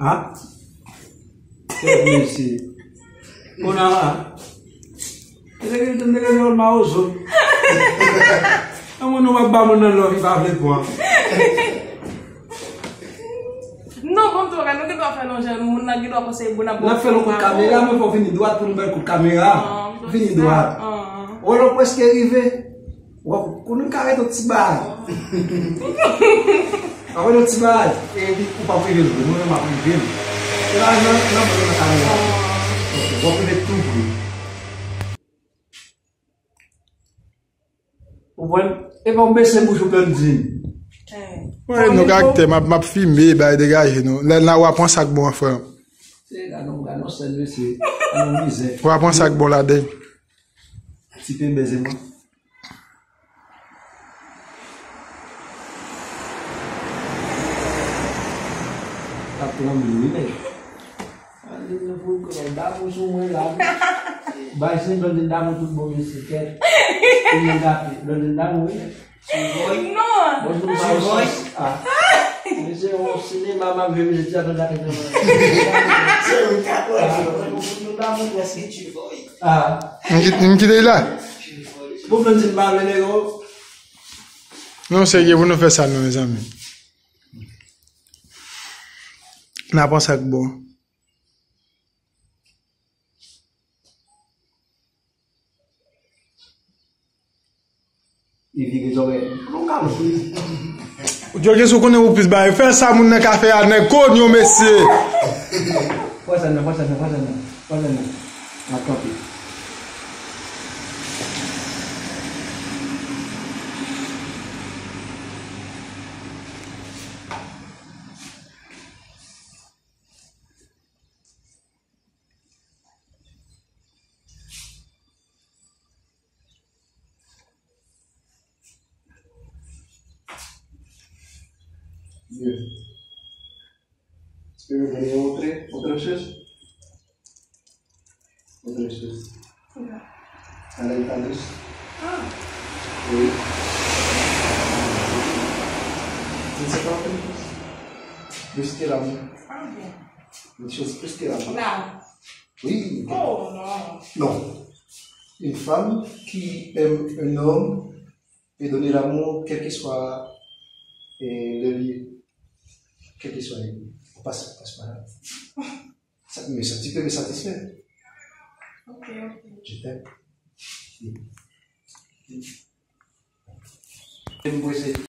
Ah? Merci. On a. Ele que tem que ver o mouse. Amo não vai bamar na loja e vai ver não, vamos trocar, não que tu vai fazer não, já não na guia para ser boa na boa. Lá fez com câmera, mas vou vir do lado por ver com câmera. Vim do lado. Olha depois que ele vê. Quando o cara é todo cibado. Agora eu te vai, ele o papo ele não é mais vivo. Ela não vai na câmera. Vou ver tudo. O bom é bom ver se muito grandinho. Ouais, nous gars m'a filmé bah dégager nous. Là on prend sac bon frère. C'est là non gars non c'est non misère. On prend sac bon là dedans. Si tu baiser moi. Tá pulando né? Ali no fundo que dá um zoom lá. Vai sempre onde dá muito bom esse quer. E não dá, onde dá muito. Não. Voz. Ah. Esse é o cinema mais vivo de já da casa. Não dá muito assim de voz. Ah. Não quitte là. Vous prenez une balle nego. Non c'est que vous nous faites ça non mes amis. N'a pas sac bon. Il vit que j'aurais. Non calme. Dieu que vous connaissez plus bah faire ça mon café à ne connait monsieur. Pas ça. La copie. Bien. Est-ce que vous voulez autre chose? Autre chose. À l'intérieur. Ah. Oui. Je ne sais pas autre chose. Plus que l'amour. Ah bien. Une chose plus que l'amour. Là. Oui. Oh non. Non. Une femme qui aime un homme et donner l'amour, quel que soit le lieu. Quel que soit le lieu. Passe par là. Mais ça, tu peux me satisfaire. Ok. Je t'aime. Oui.